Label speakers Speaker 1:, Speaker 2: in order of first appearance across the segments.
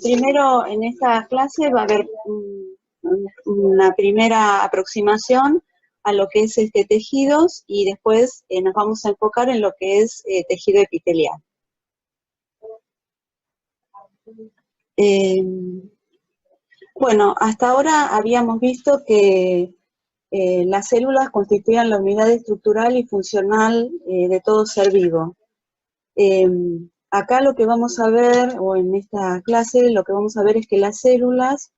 Speaker 1: primero en esta clase va a haber una primera aproximación a lo que es tejidos y después nos vamos a enfocar en lo que es tejido epitelial. Bueno, hasta ahora habíamos visto que las células constituían la unidad estructural y funcional de todo ser vivo. Acá lo que vamos a ver, o en esta clase, lo que vamos a ver es que las células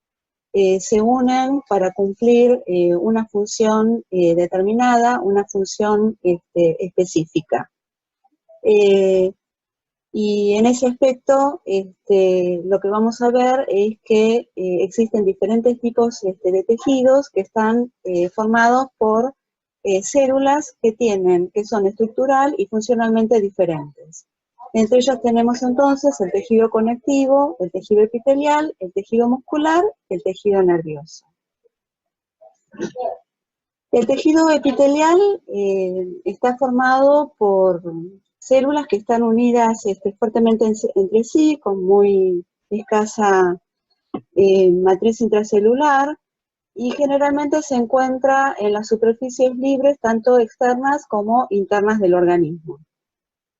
Speaker 1: se unen para cumplir una función determinada, una función específica. Y en ese aspecto, lo que vamos a ver es que existen diferentes tipos de tejidos que están formados por células que son estructural y funcionalmente diferentes. Entre ellas tenemos entonces el tejido conectivo, el tejido epitelial, el tejido muscular y el tejido nervioso. El tejido epitelial está formado por células que están unidas fuertemente entre sí, con muy escasa matriz intracelular, y generalmente se encuentra en las superficies libres, tanto externas como internas del organismo.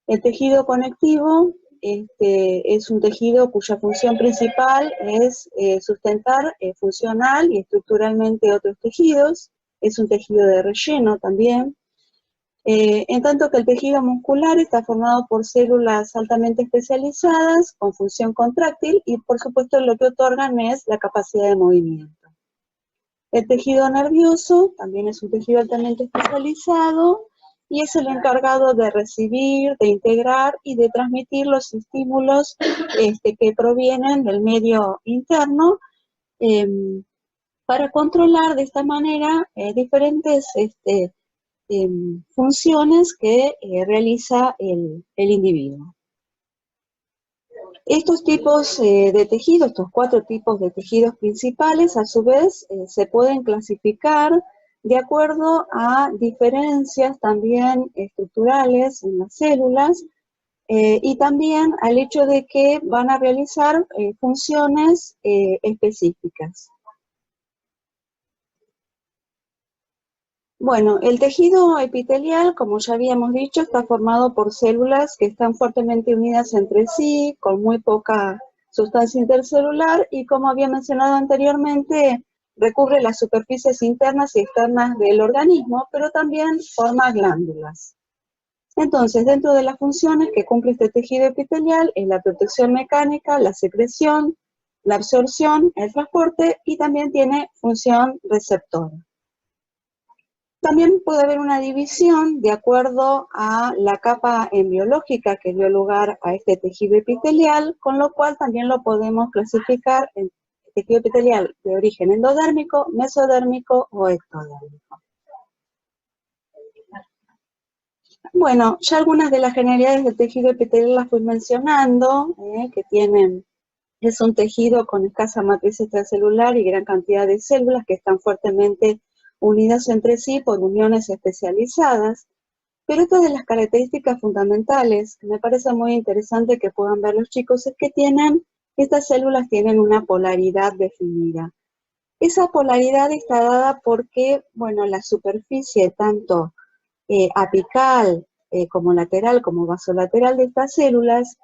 Speaker 1: El tejido conectivo es un tejido cuya función principal es sustentar funcional y estructuralmente otros tejidos. Es un tejido de relleno también. En tanto que el tejido muscular está formado por células altamente especializadas, con función contráctil, y por supuesto lo que otorgan es la capacidad de movimiento. El tejido nervioso también es un tejido altamente especializado, y es el encargado de recibir, de integrar y de transmitir los estímulos que provienen del medio interno, para controlar de esta manera diferentes funciones que realiza el individuo. Estos tipos de tejidos, estos 4 tipos de tejidos principales, a su vez se pueden clasificar de acuerdo a diferencias también estructurales en las células y también al hecho de que van a realizar funciones específicas. Bueno, el tejido epitelial, como ya habíamos dicho, está formado por células que están fuertemente unidas entre sí, con muy poca sustancia intercelular, y como había mencionado anteriormente, recubre las superficies internas y externas del organismo, pero también forma glándulas. Entonces, dentro de las funciones que cumple este tejido epitelial es la protección mecánica, la secreción, la absorción, el transporte, y también tiene función receptora. También puede haber una división de acuerdo a la capa embriológica que dio lugar a este tejido epitelial, con lo cual también lo podemos clasificar en tejido epitelial de origen endodérmico, mesodérmico o ectodérmico. Bueno, ya algunas de las generalidades del tejido epitelial las fui mencionando, es un tejido con escasa matriz extracelular y gran cantidad de células que están fuertemente unidas entre sí por uniones especializadas, pero otra de las características fundamentales que me parece muy interesante que puedan ver los chicos es que estas células tienen una polaridad definida. Esa polaridad está dada porque, bueno, la superficie tanto apical como lateral, como vasolateral de estas células,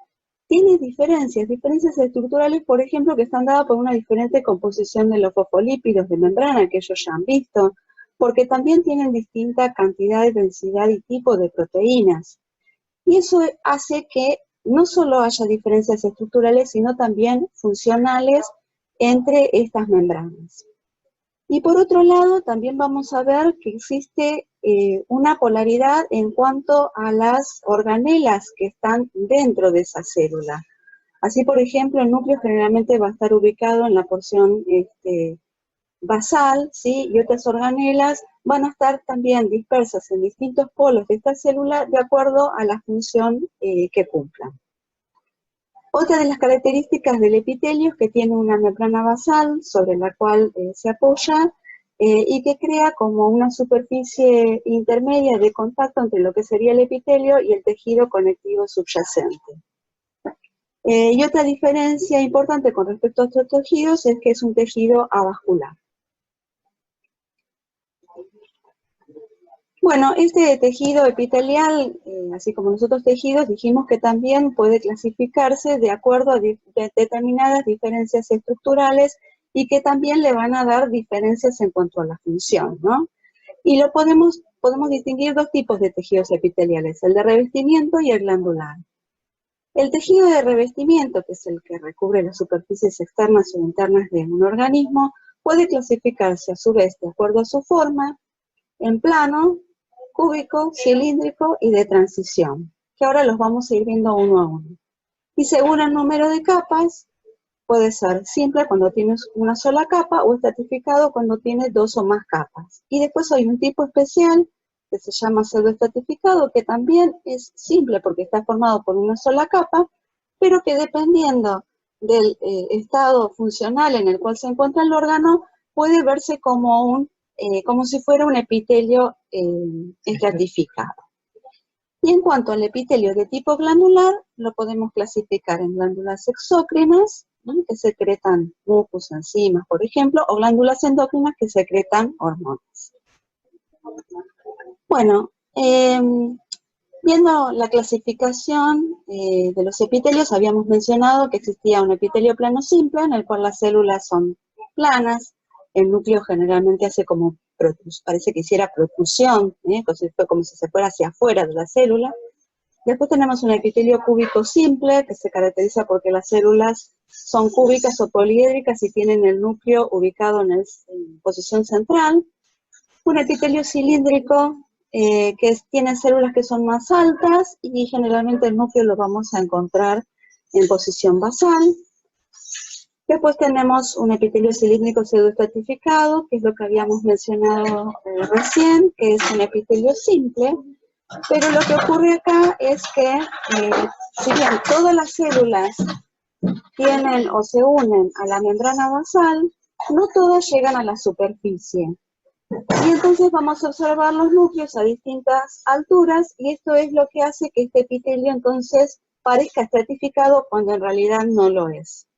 Speaker 1: tiene diferencias estructurales, por ejemplo, que están dadas por una diferente composición de los fosfolípidos de membrana, que ellos ya han visto, porque también tienen distinta cantidad de densidad y tipo de proteínas. Y eso hace que no solo haya diferencias estructurales, sino también funcionales entre estas membranas. Y por otro lado, también vamos a ver que existe una polaridad en cuanto a las organelas que están dentro de esa célula. Así, por ejemplo, el núcleo generalmente va a estar ubicado en la porción basal, ¿sí? Y otras organelas van a estar también dispersas en distintos polos de esta célula de acuerdo a la función que cumplan. Otra de las características del epitelio es que tiene una membrana basal sobre la cual se apoya y que crea como una superficie intermedia de contacto entre lo que sería el epitelio y el tejido conectivo subyacente. Y otra diferencia importante con respecto a estos tejidos es que es un tejido avascular. Bueno, este tejido epitelial, así como los otros tejidos, dijimos que también puede clasificarse de acuerdo a determinadas diferencias estructurales y que también le van a dar diferencias en cuanto a la función, ¿no? Y podemos distinguir dos tipos de tejidos epiteliales, el de revestimiento y el glandular. El tejido de revestimiento, que es el que recubre las superficies externas o internas de un organismo, puede clasificarse a su vez de acuerdo a su forma, en plano, cúbico, cilíndrico y de transición, que ahora los vamos a ir viendo uno a uno. Y según el número de capas, puede ser simple cuando tienes una sola capa o estratificado cuando tiene dos o más capas. Y después hay un tipo especial que se llama pseudoestratificado, que también es simple porque está formado por una sola capa, pero que dependiendo del estado funcional en el cual se encuentra el órgano, puede verse como si fuera un epitelio estratificado. Y en cuanto al epitelio de tipo glandular, lo podemos clasificar en glándulas exócrinas, ¿no?, que secretan mucus, enzimas, por ejemplo, o glándulas endócrinas que secretan hormonas. Bueno, viendo la clasificación de los epitelios, habíamos mencionado que existía un epitelio plano simple, en el cual las células son planas, el núcleo generalmente hace como, parece que hiciera protrusión, como si se fuera hacia afuera de la célula. Después tenemos un epitelio cúbico simple, que se caracteriza porque las células son cúbicas o poliédricas y tienen el núcleo ubicado en posición central. Un epitelio cilíndrico, que tiene células que son más altas y generalmente el núcleo lo vamos a encontrar en posición basal. Después tenemos un epitelio cilíndrico pseudoestratificado, que es lo que habíamos mencionado recién, que es un epitelio simple, pero lo que ocurre acá es que, si bien todas las células tienen o se unen a la membrana basal, no todas llegan a la superficie. Y entonces vamos a observar los núcleos a distintas alturas, y esto es lo que hace que este epitelio entonces parezca estratificado cuando en realidad no lo es.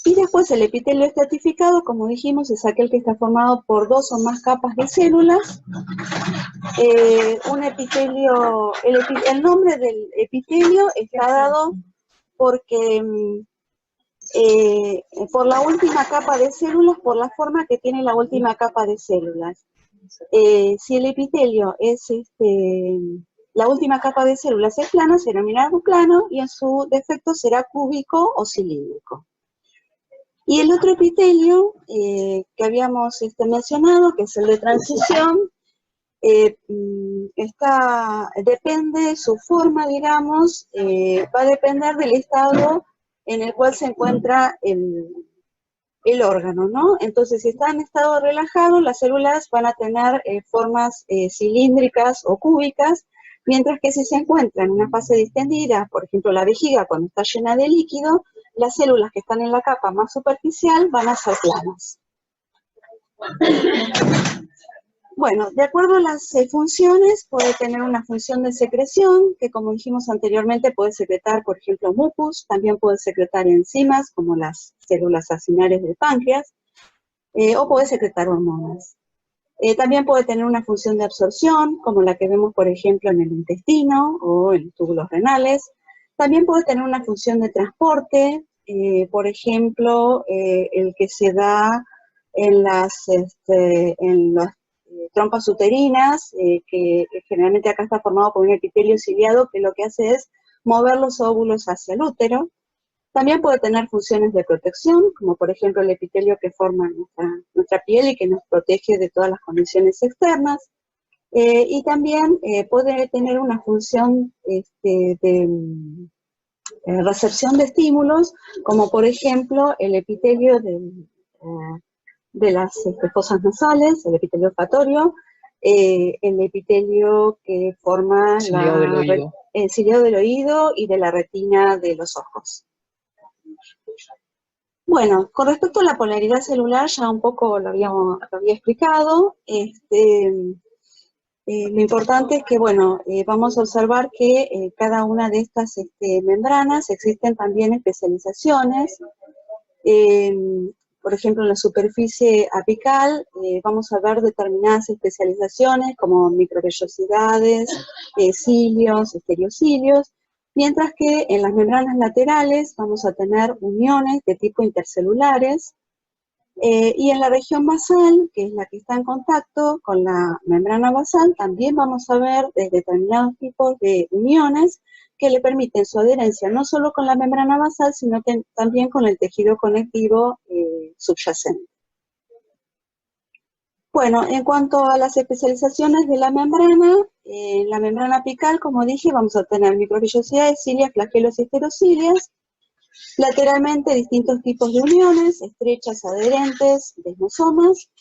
Speaker 1: Y después el epitelio estratificado, como dijimos, es aquel que está formado por dos o más capas de células. Un epitelio, el nombre del epitelio está dado porque por la última capa de células, por la forma que tiene la última capa de células. Si el epitelio es la última capa de células es plana, será un plano, y en su defecto será cúbico o cilíndrico. Y el otro epitelio que habíamos mencionado, que es el de transición, depende, su forma, digamos, va a depender del estado en el cual se encuentra el órgano, ¿no? Entonces, si está en estado relajado, las células van a tener formas cilíndricas o cúbicas, mientras que si se encuentra en una fase distendida, por ejemplo, la vejiga cuando está llena de líquido, las células que están en la capa más superficial van a ser planas. Bueno, de acuerdo a las funciones, puede tener una función de secreción, que como dijimos anteriormente puede secretar, por ejemplo, mucus, también puede secretar enzimas, como las células acinares del páncreas, o puede secretar hormonas. También puede tener una función de absorción, como la que vemos, por ejemplo, en el intestino o en los túbulos renales. También puede tener una función de transporte, por ejemplo, el que se da en las trompas uterinas, que generalmente acá está formado por un epitelio ciliado, que lo que hace es mover los óvulos hacia el útero. También puede tener funciones de protección, como por ejemplo el epitelio que forma nuestra piel y que nos protege de todas las condiciones externas. Y también puede tener una función de recepción de estímulos, como por ejemplo el epitelio de las fosas nasales, el epitelio olfatorio, el epitelio que forma el ciliado del oído y de la retina de los ojos. Bueno, con respecto a la polaridad celular, ya un poco lo había explicado. lo importante es que, bueno, vamos a observar que cada una de estas membranas existen también especializaciones. Por ejemplo, en la superficie apical vamos a ver determinadas especializaciones como microvellosidades, cilios, estereocilios, mientras que en las membranas laterales vamos a tener uniones de tipo intercelulares, y en la región basal, que es la que está en contacto con la membrana basal, también vamos a ver determinados tipos de uniones que le permiten su adherencia no solo con la membrana basal, sino que también con el tejido conectivo subyacente. Bueno, en cuanto a las especializaciones de la membrana, en la membrana apical, como dije, vamos a tener microvellosidades, cilias, flagelos y esterocilias. Lateralmente, distintos tipos de uniones, estrechas, adherentes, desmosomas.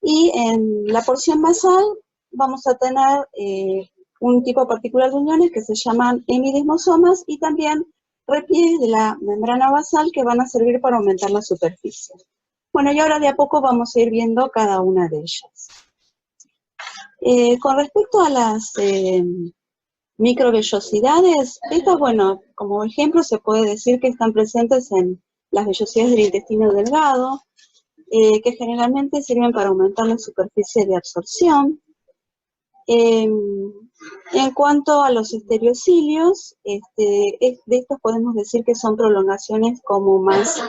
Speaker 1: Y en la porción basal vamos a tener un tipo particular de uniones que se llaman hemidesmosomas y también repliegues de la membrana basal que van a servir para aumentar la superficie. Bueno, y ahora de a poco vamos a ir viendo cada una de ellas. Con respecto a las microvellosidades, estas, bueno, como ejemplo se puede decir que están presentes en las vellosidades del intestino delgado, que generalmente sirven para aumentar la superficie de absorción. En cuanto a los estereocilios, de estos podemos decir que son prolongaciones como más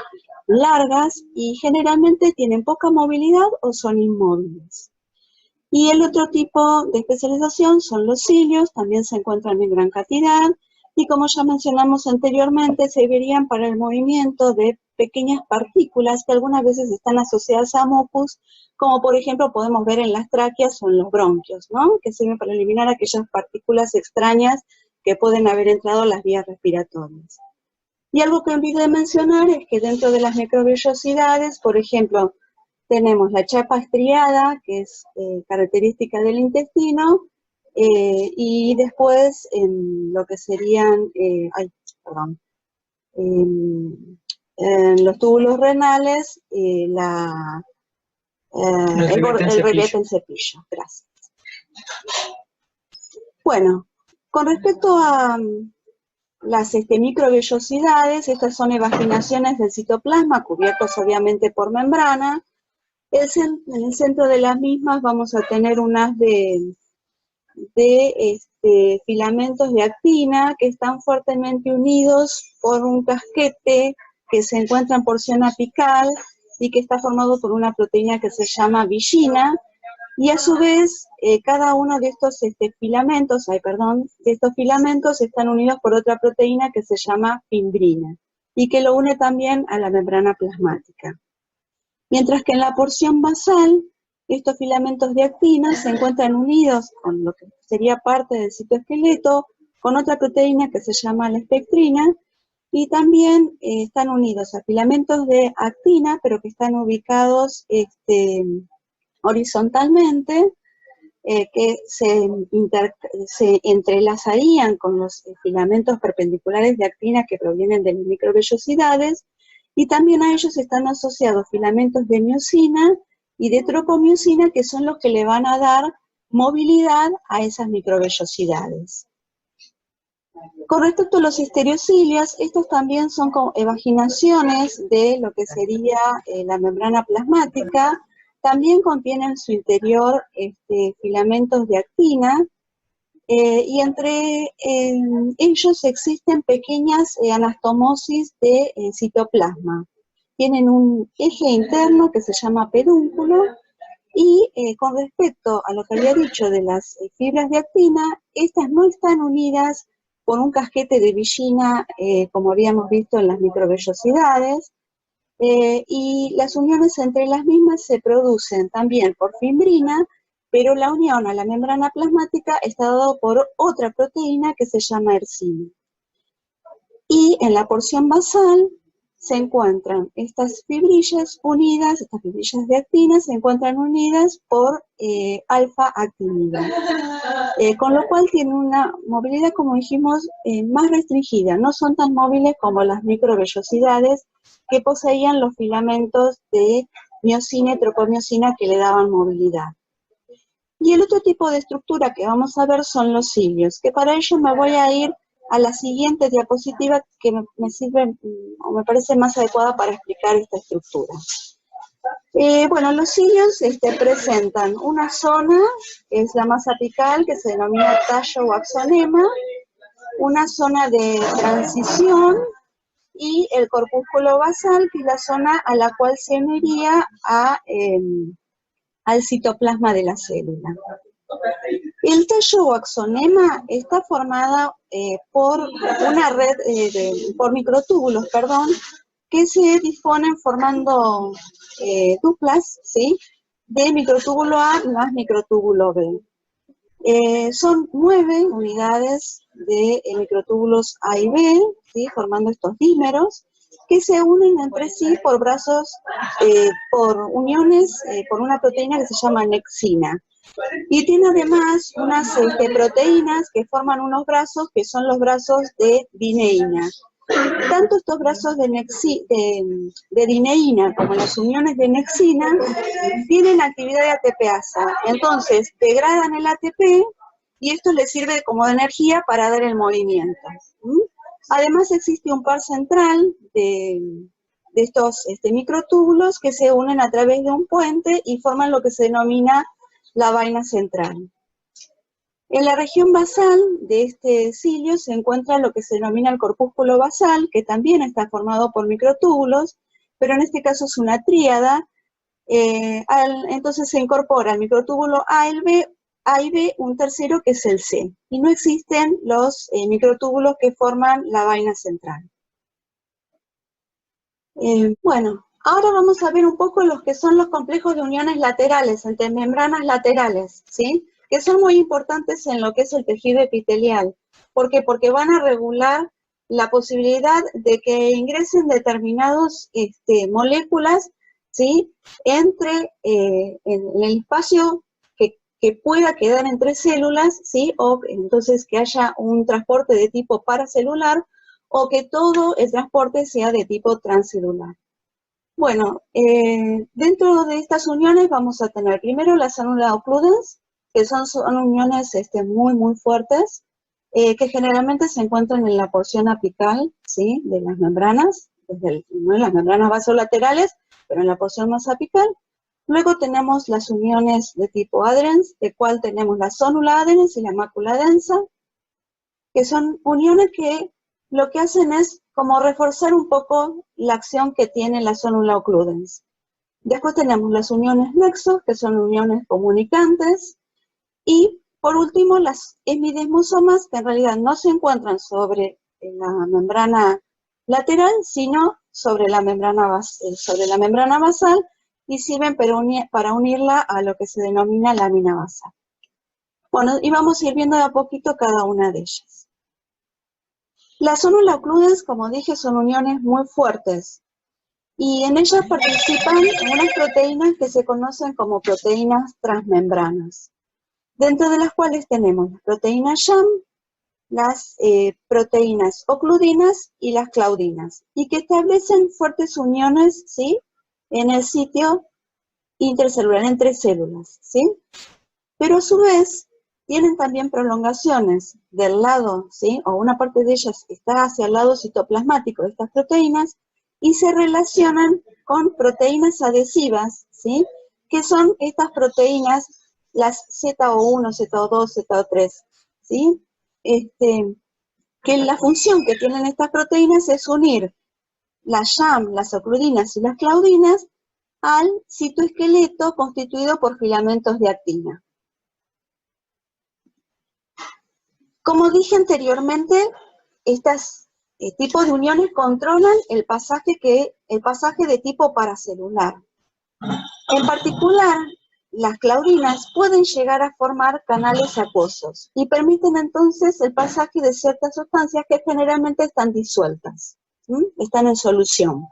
Speaker 1: largas y generalmente tienen poca movilidad o son inmóviles. Y el otro tipo de especialización son los cilios, también se encuentran en gran cantidad, y como ya mencionamos anteriormente, servirían para el movimiento de pequeñas partículas que algunas veces están asociadas a mucus, como por ejemplo podemos ver en las tráqueas o en los bronquios, ¿no? Que sirven para eliminar aquellas partículas extrañas que pueden haber entrado a las vías respiratorias. Y algo que olvidé mencionar es que dentro de las microvellosidades, por ejemplo, tenemos la chapa estriada, que es característica del intestino, y después en lo que serían, en los túbulos renales, el revete en cepillo. Gracias. Bueno, con respecto a las microvellosidades, estas son evaginaciones del citoplasma, cubiertos obviamente por membrana. En el centro de las mismas vamos a tener unas de filamentos de actina que están fuertemente unidos por un casquete que se encuentra en porción apical y que está formado por una proteína que se llama villina, y a su vez cada uno de estos filamentos están unidos por otra proteína que se llama fimbrina y que lo une también a la membrana plasmática. Mientras que en la porción basal, estos filamentos de actina se encuentran unidos con lo que sería parte del citoesqueleto, con otra proteína que se llama la espectrina, y también están unidos a filamentos de actina, pero que están ubicados horizontalmente, que se entrelazarían con los filamentos perpendiculares de actina que provienen de las microvellosidades, y también a ellos están asociados filamentos de miosina y de tropomiosina, que son los que le van a dar movilidad a esas microvellosidades. Con respecto a los estereocilios, estos también son como evaginaciones de lo que sería la membrana plasmática. También contienen en su interior filamentos de actina, y entre ellos existen pequeñas anastomosis de citoplasma. Tienen un eje interno que se llama pedúnculo, y con respecto a lo que había dicho de las fibras de actina, estas no están unidas por un casquete de villina, como habíamos visto en las microvellosidades, y las uniones entre las mismas se producen también por fimbrina, pero la unión a la membrana plasmática está dado por otra proteína que se llama hercina. Y en la porción basal se encuentran estas fibrillas unidas, estas fibrillas de actina se encuentran unidas por alfa-actinina, con lo cual tienen una movilidad, como dijimos, más restringida. No son tan móviles como las microvellosidades que poseían los filamentos de miosina y tropomiosina que le daban movilidad. Y el otro tipo de estructura que vamos a ver son los cilios, que para ello me voy a ir a la siguiente diapositiva que me sirve, o me parece más adecuada para explicar esta estructura. Bueno, los cilios presentan una zona, que es la más apical, que se denomina tallo o axonema, una zona de transición y el corpúsculo basal, que es la zona a la cual se uniría al citoplasma de la célula. El tallo o axonema está formada por una red, por microtúbulos, perdón, que se disponen formando duplas, ¿sí?, de microtúbulo A más microtúbulo B. Son 9 unidades de microtúbulos A y B, ¿sí?, formando estos dímeros, que se unen entre sí por brazos, por uniones, por una proteína que se llama nexina. Y tiene además unas proteínas que forman unos brazos que son los brazos de dineína. Tanto estos brazos de dineína como las uniones de nexina tienen actividad de ATPasa. Entonces, degradan el ATP y esto les sirve como de energía para dar el movimiento. Además, existe un par central de estos microtúbulos que se unen a través de un puente y forman lo que se denomina la vaina central. En la región basal de este cilio se encuentra lo que se denomina el corpúsculo basal, que también está formado por microtúbulos, pero en este caso es una tríada. Entonces se incorpora el microtúbulo A y B, un tercero que es el C, y no existen los microtúbulos que forman la vaina central. Bueno, ahora vamos a ver un poco los que son los complejos de uniones laterales, entre membranas laterales, ¿sí?, que son muy importantes en lo que es el tejido epitelial. ¿Por qué? Porque van a regular la posibilidad de que ingresen determinadas moléculas, ¿sí?, entre en el espacio que pueda quedar entre células, ¿sí?, o entonces que haya un transporte de tipo paracelular, o que todo el transporte sea de tipo transcelular. Bueno, dentro de estas uniones vamos a tener primero la célula occludens, que son uniones muy, muy fuertes, que generalmente se encuentran en la porción apical, ¿sí?, de las membranas, no en las membranas vasolaterales, pero en la porción más apical. Luego tenemos las uniones de tipo adherens, de cual tenemos la zonula adherens y la mácula densa, que son uniones que lo que hacen es como reforzar un poco la acción que tiene la zonula occludens. Después tenemos las uniones nexos, que son uniones comunicantes, y por último las hemidesmosomas, que en realidad no se encuentran sobre la membrana lateral, sino sobre la membrana basal, y sirven para unirla a lo que se denomina lámina basal. Bueno, y vamos a ir viendo de a poquito cada una de ellas. Las zonula occludens, como dije, son uniones muy fuertes, y en ellas participan unas proteínas que se conocen como proteínas transmembranas, dentro de las cuales tenemos las proteínas SHAM, las proteínas ocludinas y las claudinas, y que establecen fuertes uniones, ¿sí?, en el sitio intercelular, entre células, ¿sí? Pero a su vez tienen también prolongaciones del lado, ¿sí?, o una parte de ellas está hacia el lado citoplasmático de estas proteínas, y se relacionan con proteínas adhesivas, ¿sí?, que son estas proteínas, las ZO1, ZO2, ZO3, ¿sí?, que la función que tienen estas proteínas es unir las SHAM, las ocludinas y las claudinas al citoesqueleto constituido por filamentos de actina. Como dije anteriormente, estos tipos de uniones controlan el pasaje de tipo paracelular. En particular, las claudinas pueden llegar a formar canales acuosos y permiten entonces el pasaje de ciertas sustancias que generalmente están disueltas, están en solución.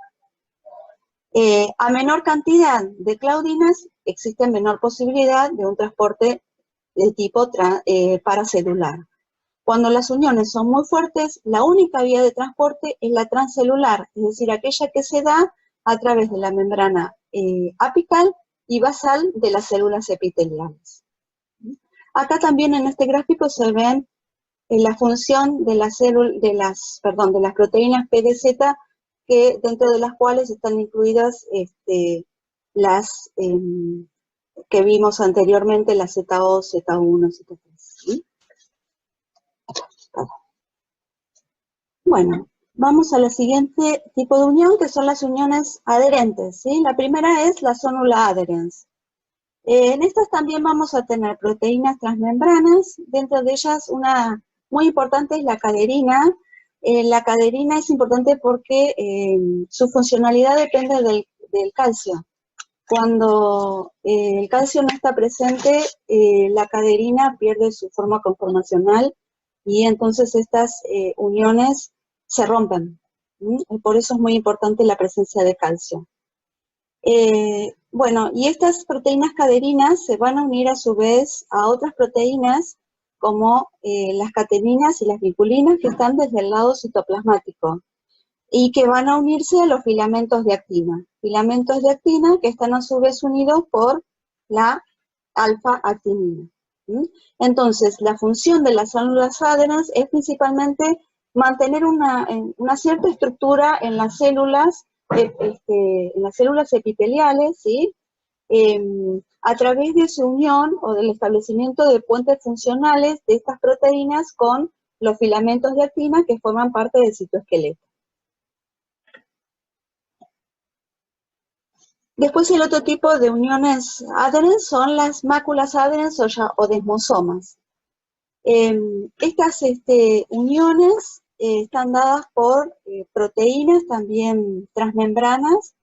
Speaker 1: A menor cantidad de claudinas existe menor posibilidad de un transporte de tipo paracelular. Cuando las uniones son muy fuertes, la única vía de transporte es la transcelular, es decir, aquella que se da a través de la membrana apical y basal de las células epiteliales. Acá también en este gráfico se ven la función de las proteínas PDZ, que dentro de las cuales están incluidas las que vimos anteriormente, la ZO, Z1, Z3. ¿Sí? Bueno, vamos a la siguiente tipo de unión, que son las uniones adherentes, ¿sí? La primera es la zonula adherens. En estas también vamos a tener proteínas transmembranas, dentro de ellas una muy importante es la caderina. La caderina es importante porque su funcionalidad depende del calcio. Cuando el calcio no está presente, la caderina pierde su forma conformacional y entonces estas uniones se rompen. Y por eso es muy importante la presencia de calcio. Bueno, y estas proteínas caderinas se van a unir a su vez a otras proteínas como las cateninas y las vinculinas que están desde el lado citoplasmático y que van a unirse a los filamentos de actina. Filamentos de actina que están a su vez unidos por la alfa-actinina. Entonces, la función de las células adherens es principalmente mantener una cierta estructura en las células epiteliales, ¿sí? A través de su unión o del establecimiento de puentes funcionales de estas proteínas con los filamentos de actina que forman parte del citoesqueleto. Después el otro tipo de uniones adherens son las máculas adherens o desmosomas. Estas uniones están dadas por proteínas también transmembranas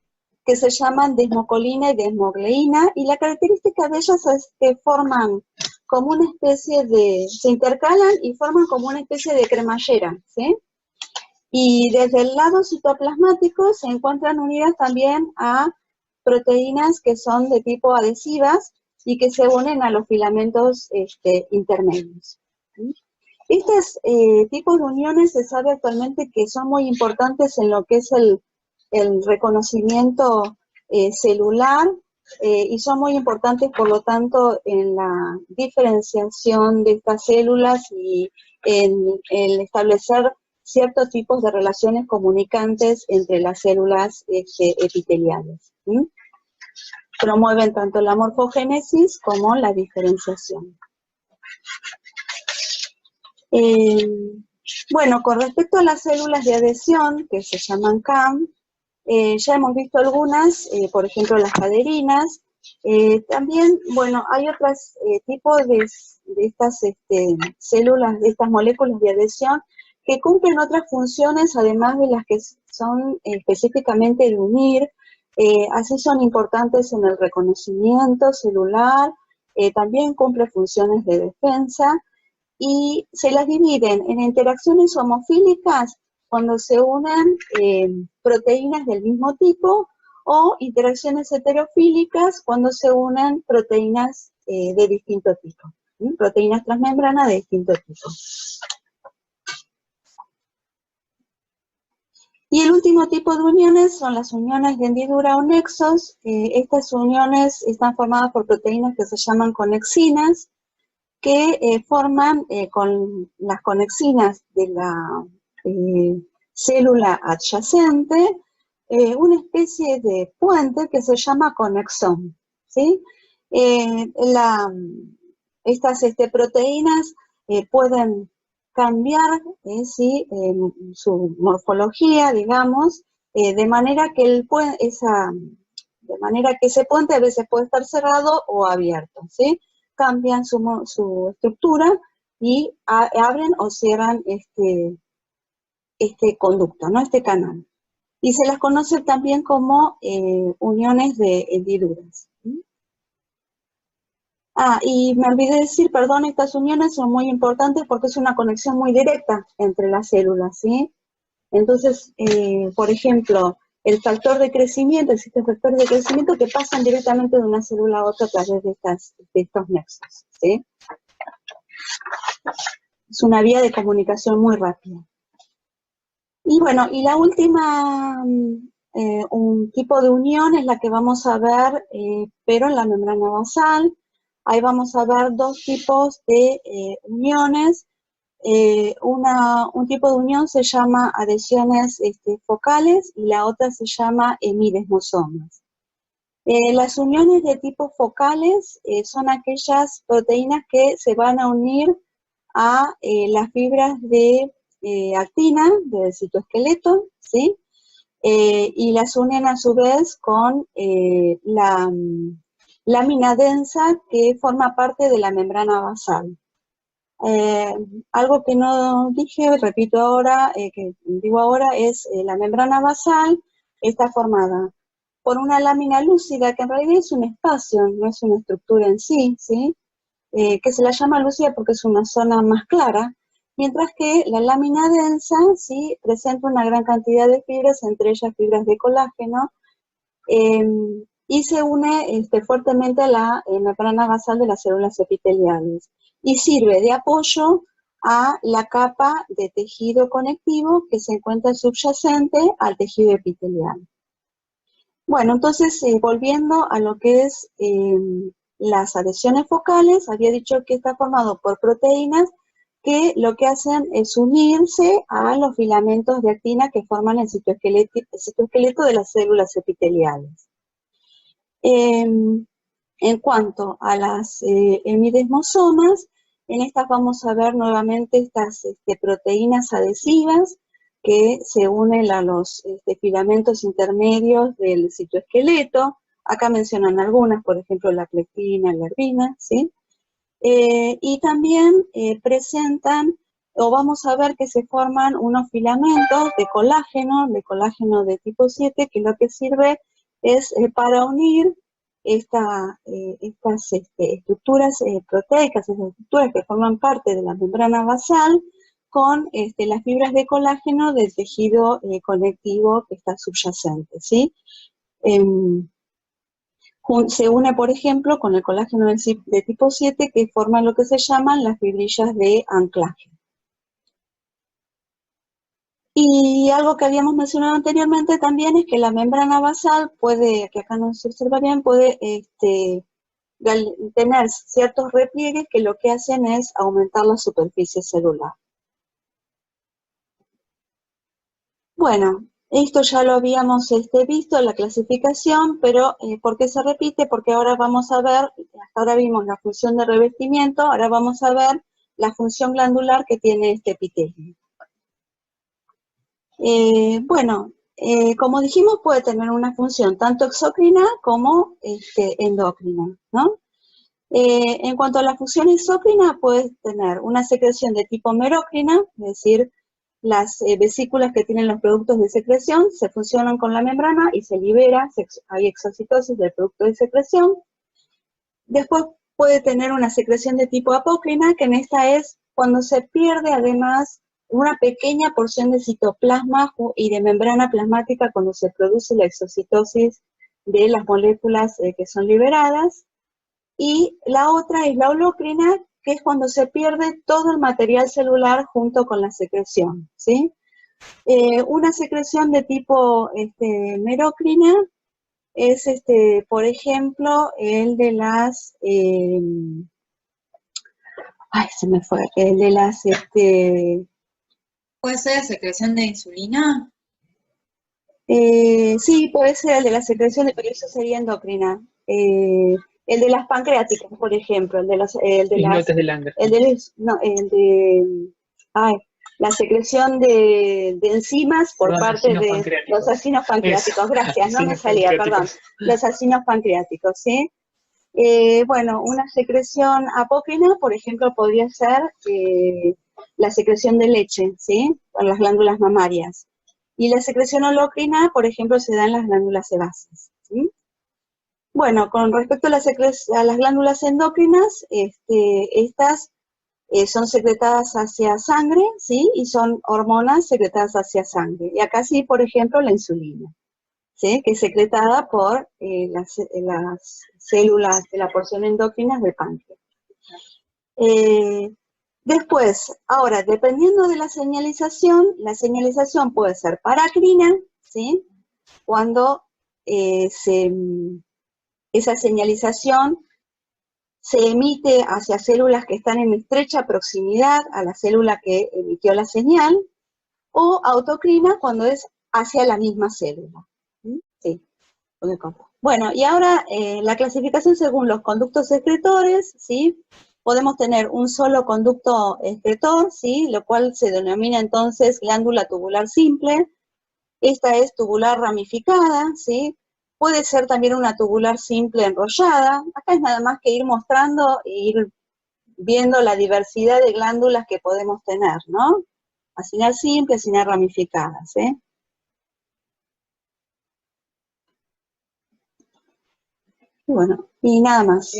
Speaker 1: que se llaman desmocolina y desmogleína, y la característica de ellas es que forman como una especie se intercalan y forman como una especie de cremallera, ¿sí? Y desde el lado citoplasmático se encuentran unidas también a proteínas que son de tipo adhesivas y que se unen a los filamentos intermedios. Estos tipos de uniones se sabe actualmente que son muy importantes en lo que es el reconocimiento celular y son muy importantes, por lo tanto, en la diferenciación de estas células y en el establecer ciertos tipos de relaciones comunicantes entre las células epiteliales. Promueven tanto la morfogénesis como la diferenciación. Bueno, con respecto a las células de adhesión, que se llaman CAM, ya hemos visto algunas, por ejemplo las caderinas. También, bueno, hay otros tipos de estas células, de estas moléculas de adhesión, que cumplen otras funciones, además de las que son específicamente de unir. Así son importantes en el reconocimiento celular, también cumple funciones de defensa, y se las dividen en interacciones homofílicas cuando se unen proteínas del mismo tipo, o interacciones heterofílicas cuando se unen proteínas de distinto tipo, proteínas transmembranas de distinto tipo. Y el último tipo de uniones son las uniones de hendidura o nexos. Estas uniones están formadas por proteínas que se llaman conexinas, que forman con las conexinas de la célula adyacente una especie de puente que se llama conexón, ¿sí? Estas proteínas pueden cambiar ¿sí? Su morfología, digamos, de manera que ese puente a veces puede estar cerrado o abierto, ¿sí? Cambian su estructura y abren o cierran este conducto, ¿no? Este canal. Y se las conoce también como uniones de hendiduras. Y me olvidé decir, perdón, estas uniones son muy importantes porque es una conexión muy directa entre las células, ¿sí? Entonces, por ejemplo, el factor de crecimiento, existen factores de crecimiento que pasan directamente de una célula a otra a través de estos nexos, ¿sí? Es una vía de comunicación muy rápida. Y bueno, y la última, un tipo de unión es la que vamos a ver, pero en la membrana basal. ahí vamos a ver dos tipos de uniones. Un tipo de unión se llama adhesiones focales y la otra se llama hemidesmosomas. Las uniones de tipo focales son aquellas proteínas que se van a unir a las fibras de actina del citoesqueleto, ¿sí? Y las unen a su vez con la lámina densa que forma parte de la membrana basal. Algo que no dije, repito ahora, que digo ahora, es la membrana basal está formada por una lámina lúcida, que en realidad es un espacio, no es una estructura en sí, ¿sí? Que se la llama lúcida porque es una zona más clara, mientras que la lámina densa, ¿sí? Presenta una gran cantidad de fibras, entre ellas fibras de colágeno, y se une fuertemente a la membrana basal de las células epiteliales, y sirve de apoyo a la capa de tejido conectivo que se encuentra subyacente al tejido epitelial. Bueno, entonces, volviendo a lo que es las adhesiones focales, había dicho que está formado por proteínas que lo que hacen es unirse a los filamentos de actina que forman el citoesqueleto de las células epiteliales. En cuanto a las hemidesmosomas, en estas vamos a ver nuevamente estas proteínas adhesivas que se unen a los filamentos intermedios del citoesqueleto. Acá mencionan algunas, por ejemplo, la plectina, la erbina, ¿sí? Y también presentan, o vamos a ver que se forman unos filamentos de colágeno de tipo 7, que lo que sirve es para unir estas estructuras proteicas, esas estructuras que forman parte de la membrana basal, con las fibras de colágeno del tejido conectivo que está subyacente, ¿sí? Se une, por ejemplo, con el colágeno de tipo 7, que forman lo que se llaman las fibrillas de anclaje. Y algo que habíamos mencionado anteriormente también es que la membrana basal puede, que acá no se observa bien, puede tener ciertos repliegues que lo que hacen es aumentar la superficie celular. Bueno, esto ya lo habíamos visto en la clasificación, pero ¿por qué se repite? Porque ahora vamos a ver, hasta ahora vimos la función de revestimiento, ahora vamos a ver la función glandular que tiene este epitelio. Bueno, como dijimos, puede tener una función tanto exócrina como endocrina, ¿no? En cuanto a la función exócrina, puede tener una secreción de tipo merócrina, es decir, las vesículas que tienen los productos de secreción se fusionan con la membrana y se libera, hay exocitosis del producto de secreción. Después puede tener una secreción de tipo apócrina, que en esta es cuando se pierde además una pequeña porción de citoplasma y de membrana plasmática cuando se produce la exocitosis de las moléculas que son liberadas. Y la otra es la holocrina, que es cuando se pierde todo el material celular junto con la secreción, ¿sí? Una secreción de tipo merócrina es, por ejemplo, el de las, ay, se me fue, el de las,
Speaker 2: ¿Puede ser secreción de insulina?
Speaker 1: sí, puede ser el de la secreción, pero eso sería endocrina. El de las pancreáticas, por ejemplo, el de las, la secreción de enzimas por parte de los acinos pancreáticos. Gracias, no me salía, perdón. Los acinos pancreáticos, ¿sí? Bueno, una secreción apócrina, por ejemplo, podría ser la secreción de leche, ¿sí? Por las glándulas mamarias. Y la secreción holocrina, por ejemplo, se da en las glándulas sebáceas, ¿sí? Bueno, con respecto a las glándulas endocrinas, estas son secretadas hacia sangre, ¿sí? Y son hormonas secretadas hacia sangre. Y acá sí, por ejemplo, la insulina, ¿sí? Que es secretada por las células de la porción endocrina del páncreas. Después, ahora, dependiendo de la señalización puede ser paracrina, ¿sí? Cuando esa señalización se emite hacia células que están en estrecha proximidad a la célula que emitió la señal, o autocrina cuando es hacia la misma célula. Sí. Bueno, y ahora la clasificación según los conductos excretores, ¿sí? Podemos tener un solo conducto excretor, ¿sí? Lo cual se denomina entonces glándula tubular simple. Esta es tubular ramificada, ¿sí? Puede ser también una tubular simple enrollada. Acá es nada más que ir mostrando e ir viendo la diversidad de glándulas que podemos tener, ¿no? Acinar simple, acinar ramificadas, ¿eh? Y bueno, y nada más.